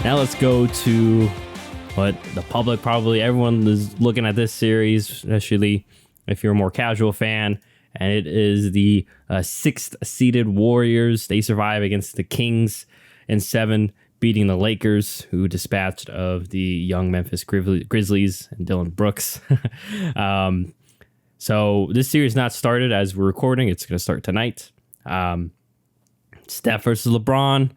Now let's go to what the public, probably everyone is looking at this series, especially if you're a more casual fan. And it is the sixth seeded Warriors. They survive against the Kings in 7, beating the Lakers, who dispatched of the young Memphis Grizzlies and Dylan Brooks. So this series not started as we're recording. It's going to start tonight. Steph versus LeBron.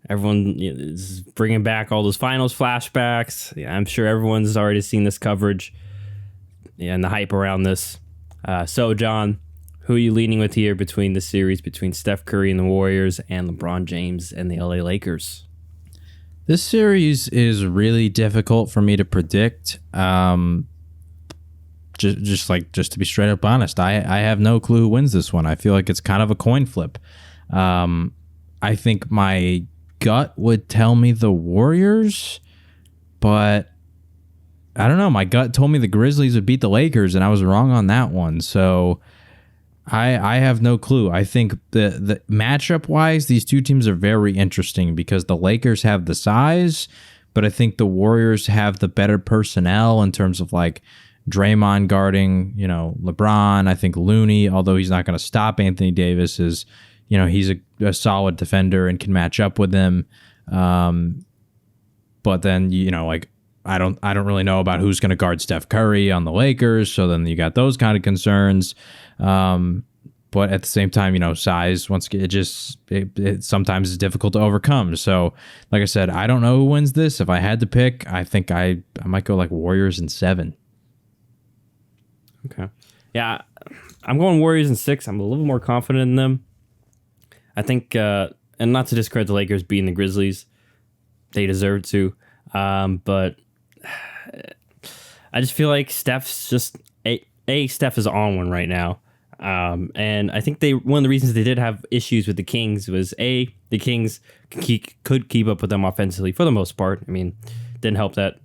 Everyone is bringing back all those finals flashbacks. Yeah, I'm sure everyone's already seen this coverage and the hype around this. So, John, who are you leaning with here between the series between Steph Curry and the Warriors and LeBron James and the LA Lakers? This series is really difficult for me to predict. Just to be straight up honest, I have no clue who wins this one. I feel like it's kind of a coin flip. I think my gut would tell me the Warriors, but I don't know. My gut told me the Grizzlies would beat the Lakers, and I was wrong on that one. So I have no clue. I think the matchup wise, these two teams are very interesting because the Lakers have the size, but I think the Warriors have the better personnel in terms of like Draymond guarding, LeBron. I think Looney, although he's not going to stop Anthony Davis, is, he's a solid defender and can match up with him. But then, I don't really know about who's going to guard Steph Curry on the Lakers. So then you got those kind of concerns. But at the same time, size, it sometimes is difficult to overcome. So like I said, I don't know who wins this. If I had to pick, I think I might go like Warriors in 7. Okay. Yeah, I'm going Warriors in 6. I'm a little more confident in them. I think, and not to discredit the Lakers beating the Grizzlies, they deserve to. But I just feel like Steph's just Steph is on one right now. And I think one of the reasons they did have issues with the Kings was the Kings could keep up with them offensively for the most part. I mean, didn't help that.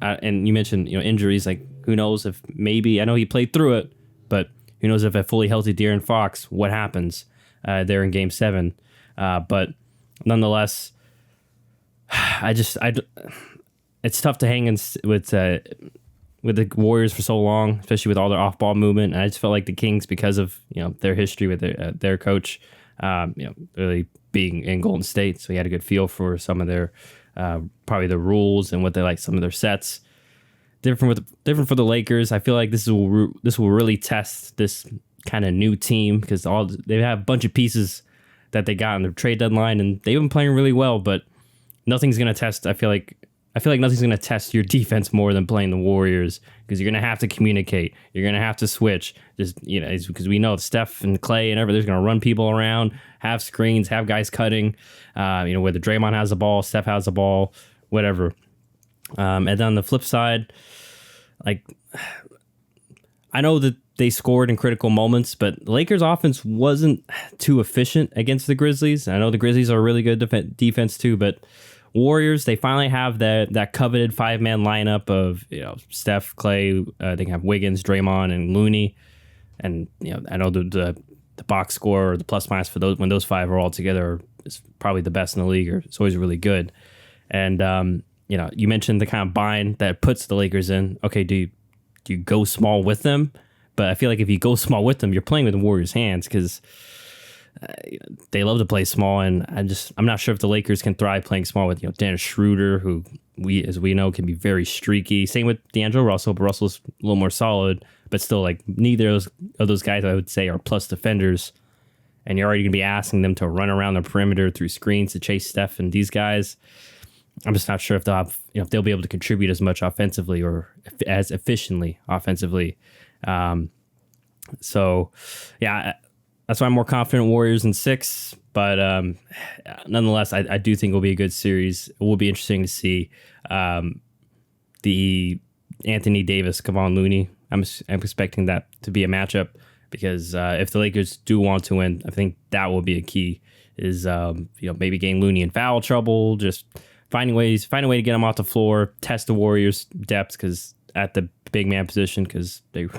And you mentioned, injuries, like who knows if maybe, I know he played through it, but who knows if a fully healthy De'Aaron Fox, what happens there in Game 7. But nonetheless, it's tough to hang in with the Warriors for so long, especially with all their off-ball movement. And I just felt like the Kings, because of their history with their coach, really being in Golden State, so he had a good feel for some of their probably the rules and what they like, some of their sets. Different for the Lakers. I feel like this will really test this kind of new team because they have a bunch of pieces that they got on their trade deadline, and they've been playing really well. But nothing's gonna test. I feel like nothing's going to test your defense more than playing the Warriors, because you're going to have to communicate. You're going to have to switch. Just, because we know Steph and Clay and everything's going to run people around, have screens, have guys cutting, whether Draymond has the ball, Steph has the ball, whatever. And then on the flip side, like, I know that they scored in critical moments, but the Lakers offense wasn't too efficient against the Grizzlies. I know the Grizzlies are a really good defense too, but Warriors, they finally have that coveted 5-man lineup of Steph, Clay. They can have Wiggins, Draymond, and Looney. And I know the box score or the plus minus for those when those 5 are all together is probably the best in the league. Or it's always really good. And you mentioned the kind of bind that puts the Lakers in. Okay, do you go small with them? But I feel like if you go small with them, you're playing with the Warriors' hands because they love to play small, and I'm not sure if the Lakers can thrive playing small with Dennis Schroeder, who as we know can be very streaky. Same with D'Angelo Russell, but Russell's a little more solid, but still like neither of those guys I would say are plus defenders, and you're already gonna be asking them to run around the perimeter through screens to chase Steph and these guys. I'm just not sure if they'll have, if they'll be able to contribute as much offensively or as efficiently offensively. So yeah. That's why I'm more confident Warriors in 6, but nonetheless, I do think it will be a good series. It will be interesting to see the Anthony Davis, Kevon Looney. I'm expecting that to be a matchup because if the Lakers do want to win, I think that will be a key. Is maybe getting Looney in foul trouble, just find a way to get him off the floor, test the Warriors' depth because at the big man position, because I'm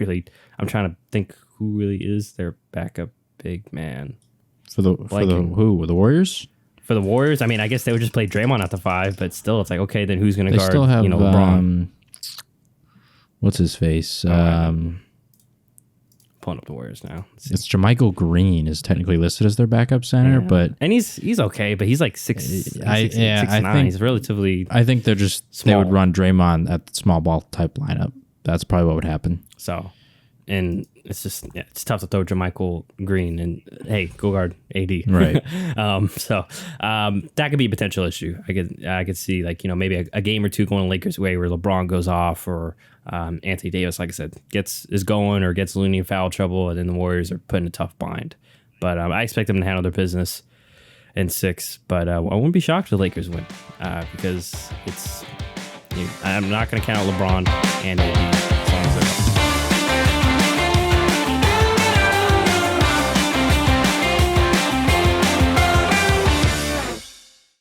trying to think who really is their backup big man for the Warriors. For the Warriors, I mean, I guess they would just play Draymond at the 5, but still, it's like, okay, then who's going to They guard, still have LeBron? What's his face? Pulling up the Warriors now. It's JaMychal Green is technically listed as their backup center, but and he's okay, but he's like 6'9". He's relatively. I think they're just small. They would run Draymond at the small ball type lineup. That's probably what would happen. So, and it's just it's tough to throw JaMychal Green and hey, go guard AD. Right. That could be a potential issue. I could see like maybe a game or two going Lakers' way where LeBron goes off or Anthony Davis, like I said, is going or gets Looney in foul trouble, and then the Warriors are put in a tough bind. But I expect them to handle their business in 6. But I wouldn't be shocked if the Lakers win because I'm not going to count LeBron and AD as long as they're